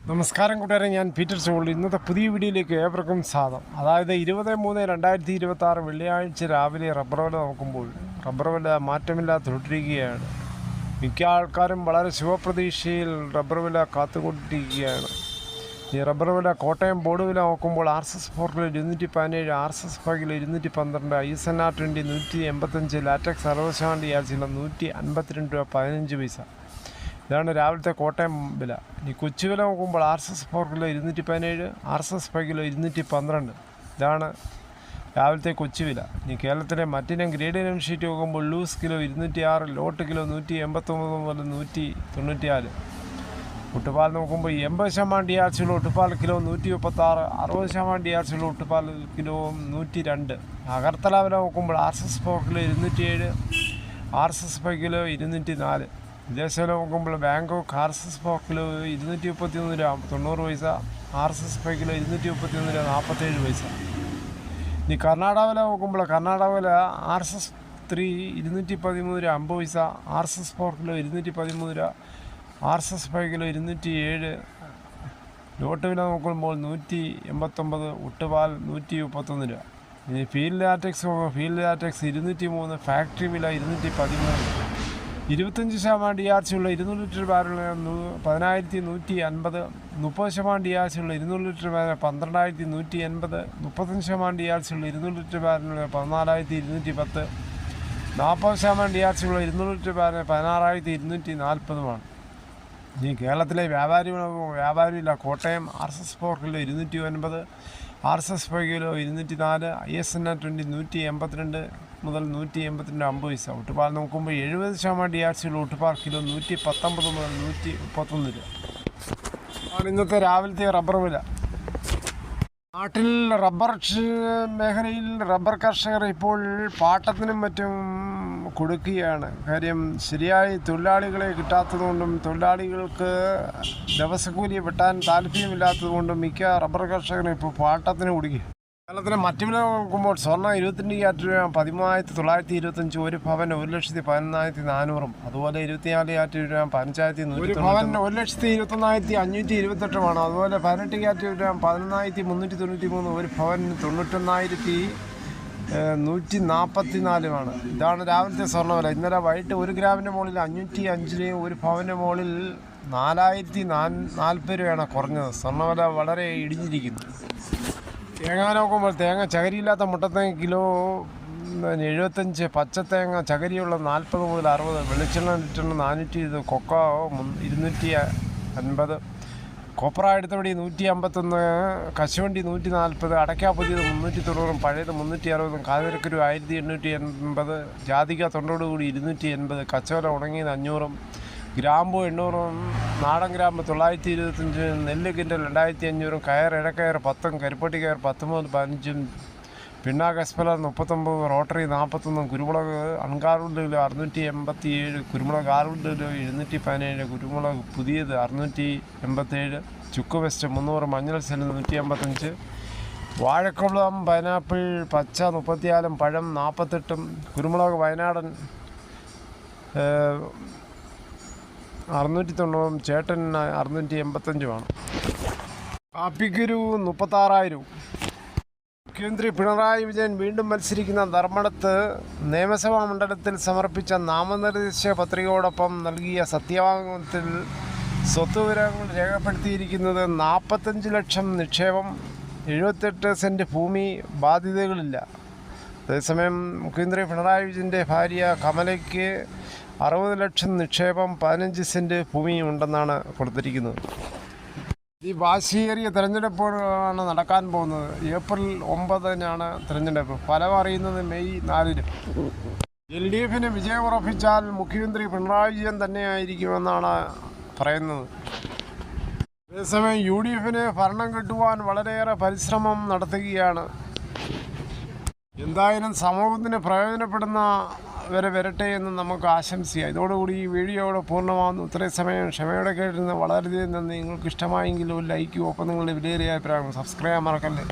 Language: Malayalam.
നമസ്കാരം കൂട്ടുകാരെ, ഞാൻ പീറ്റർ ചോളി. ഇന്നത്തെ പുതിയ വീഡിയോയിലേക്ക് ഏവർക്കും സ്വാഗതം. അതായത് 20/3/2026 വെള്ളിയാഴ്ച രാവിലെ റബ്ബർ വില നോക്കുമ്പോൾ റബ്ബർ വില മാറ്റമില്ലാതെ തുടരുകയാണ്. മിക്ക ആൾക്കാരും വളരെ ശുഭപ്രതീക്ഷയിൽ റബ്ബർ വില കാത്തുകൊണ്ടിരിക്കുകയാണ്. ഈ റബ്ബർ വില കോട്ടയം ബോർഡ് വില നോക്കുമ്പോൾ RSS4 kilo 217, RSS5 kilo 212, ISNR 20 185, latex 60% ആഴ്ചയിലും 152 രൂപ 15 പൈസ. ഇതാണ് രാവിലത്തെ കോട്ടയം വില. ഇനി കൊച്ചു വില നോക്കുമ്പോൾ RSS4 കിലോ 217, RSS5 കിലോ 212. ഇതാണ് രാവിലത്തെ കൊച്ചു വില. ഇനി കേരളത്തിലെ മറ്റിനം ഗ്രേഡ് ഇനം ഷീറ്റ് നോക്കുമ്പോൾ ലൂസ് കിലോ 206, ലോട്ട് കിലോ 189 മുതൽ 194. ഒട്ടുപാൽ നോക്കുമ്പോൾ 80% DRCയുള്ള ഒട്ടുപാൽ കിലോ 136, 60% DRCയുള്ള ഒട്ടുപാൽ കിലോ 102. അകർത്തല വില നോക്കുമ്പോൾ RSS4 കിലോ 207, RSS5 കിലോ 204. വിദേശ വില നോക്കുമ്പോൾ ബാങ്കോക്ക് RSS4 കിലോ 233 രൂപ 90 പൈസ, RSS5 കിലോ 231 രൂപ 47 പൈസ. ഇനി കർണാടക വില നോക്കുമ്പോൾ കർണാടക വില RSS3 213 രൂപ 50 പൈസ, RSS4 കിലോ 213 രൂപ, RSS5 കിലോ 207. ലോട്ട് വില നോക്കുമ്പോൾ 189, ഒട്ടുപാൽ 131 രൂപ. ഇനി ഫീൽഡ് ലാറ്റക്സ് 203, ഫാക്ടറി വില 213. 25% DRCയുള്ള 200 ലിറ്റർ ബാരൽ 10,150, 30% DRCയുള്ള 200 ലിറ്റർ ബാരൽ 12,180, 35% DRCയുള്ള 200 ലിറ്റർ ബാരൽ 14,210, 40% DRCയുള്ള 200 ലിറ്റർ ബാരൽ 16,240. ഇനി കേരളത്തിലെ വ്യാപാരിയില്ല Kottayam RSS4 kilo 209, RSS5 kilo 204, ISNR 20 182 മുതൽ 182 50 പൈസ. ഒട്ടുപാൽ നോക്കുമ്പോൾ 70% DRCയുള്ള ഒട്ടുപാൽ കിലോ 119 മുതൽ 131 രൂപ. ഇന്നത്തെ രാവിലത്തെ റബ്ബർ വില. നാട്ടിൽ റബ്ബർ മേഖലയിൽ റബ്ബർ കർഷകർ ഇപ്പോൾ പാട്ടത്തിനും മറ്റും കൊടുക്കുകയാണ്. കാര്യം ശരിയായി തൊഴിലാളികളെ കിട്ടാത്തതുകൊണ്ടും തൊഴിലാളികൾക്ക് ദിവസക്കൂലി വെട്ടാൻ താല്പര്യമില്ലാത്തതുകൊണ്ടും മിക്ക റബ്ബർ കർഷകരും ഇപ്പോൾ പാട്ടത്തിന് കൊടുക്കുക. കേരളത്തിലെ മറ്റു വില നോക്കുമ്പോൾ സ്വർണ്ണം 22 രൂപ 13,925, ഒരു ഭവൻ 1,11,400, അതുപോലെ 24 രൂപ 15,100, ഒരു ഭവൻ 1,21,528. അതുപോലെ 18 രൂപ 11,393, ഒരു ഭവൻ 91,144. ഇതാണ് രാവിലത്തെ സ്വർണ്ണവില. ഇന്നലെ വൈകിട്ട് 1 ഗ്രാമിൻ്റെ മുകളിൽ 505 രൂപയും ഒരു ഭവൻ്റെ മുകളിൽ 4,040 രൂപയാണ് കുറഞ്ഞത്. സ്വർണ്ണവില വളരെ ഇടിഞ്ഞിരിക്കുന്നു. തേങ്ങ നോക്കുമ്പോൾ തേങ്ങ ചകരിയില്ലാത്ത മുട്ടത്തേങ്ങ കിലോ 75, പച്ചത്തേങ്ങ ചകരിയുള്ള 40 മുതൽ 60, വെളിച്ചെണ്ണ ലിറ്ററിന് 420, കൊക്കോ 250, കൊപ്ര എടുത്തപടി 151, കശുവണ്ടി 140, അടയ്ക്ക പുതിയത് 390, പഴയത് 360, കാതിരക്കൊരു 1,880, ജാതിക തൊണ്ടോടുകൂടി 280, കച്ചവല ഉണങ്ങിയത് 500, ഗ്രാമ്പു 800, നാടൻ ഗ്രാമ്പ് 925, നെല്ല് കിൻഡൽ 2,500, കയർ ഇടക്കയർ 10, കരിപ്പട്ടി കയർ 10 മുതൽ 15, പിണ്ണാക്ക് എസ്പെലർ 39, റോട്ടറി 41, കുരുമുളക് അൺഗാർബിൾഡ് കിലോ 687, കുരുമുളക് ഗാർബിൾഡ് കിലോ 717, കുരുമുളക് പുതിയത് 687, ചുക്ക് വെസ്റ്റ് 300, മഞ്ഞൾ സെല്ല് 155, വാഴക്കുളം പൈനാപ്പിൾ പച്ച 34, പഴം 48, കുരുമുളക് വയനാടൻ 690, ചേട്ടൻ 685. കാപ്പിക്കുരു 36,000. മുഖ്യമന്ത്രി പിണറായി വിജയൻ വീണ്ടും മത്സരിക്കുന്ന ധർമ്മടത്ത് നിയമസഭാ മണ്ഡലത്തിൽ സമർപ്പിച്ച നാമനിർദ്ദേശ പത്രികയോടൊപ്പം നൽകിയ സത്യവാങ്മൂലത്തിൽ സ്വത്തുവിവരങ്ങൾ രേഖപ്പെടുത്തിയിരിക്കുന്നത് 45 ലക്ഷം നിക്ഷേപം, 78 സെൻറ്റ് ഭൂമി, ബാധ്യതകളില്ല. അതേസമയം മുഖ്യമന്ത്രി പിണറായി വിജയൻ്റെ ഭാര്യ കമലയ്ക്ക് 60 ലക്ഷം നിക്ഷേപം, 15 സെൻറ്റ് ഭൂമിയും ഉണ്ടെന്നാണ് കൊടുത്തിരിക്കുന്നത്. ഈ വാശിയേറിയ തെരഞ്ഞെടുപ്പാണ് നടക്കാൻ പോകുന്നത്. ഏപ്രിൽ 9-നാണ് തെരഞ്ഞെടുപ്പ്. ഫലം അറിയുന്നത് മെയ് 4-ന്. LDFന് വിജയം ഉറപ്പിച്ചാൽ മുഖ്യമന്ത്രി പിണറായി വിജയൻ തന്നെയായിരിക്കുമെന്നാണ് പറയുന്നത്. അതേസമയം UDFന് ഭരണം കിട്ടുവാൻ വളരെയേറെ പരിശ്രമം നടത്തുകയാണ്. എന്തായാലും സമൂഹത്തിന് പ്രയോജനപ്പെടുന്ന വരട്ടെ എന്ന് നമുക്ക് ആശംസിക്കാം. ഇതോടുകൂടി ഈ വീഡിയോയുടെ പൂർണ്ണമാകുന്നു. ഇത്രയും സമയം ക്ഷമയോടെ കേട്ടിരുന്ന വളരെയധികം നന്ദി. നിങ്ങൾക്ക് ഇഷ്ടമായെങ്കിൽ ഒരു ലൈക്കും, ഒപ്പം നിങ്ങളുടെ വിലയേറിയ അഭിപ്രായം സബ്സ്ക്രൈബ് ചെയ്യാൻ മറക്കല്ലേ.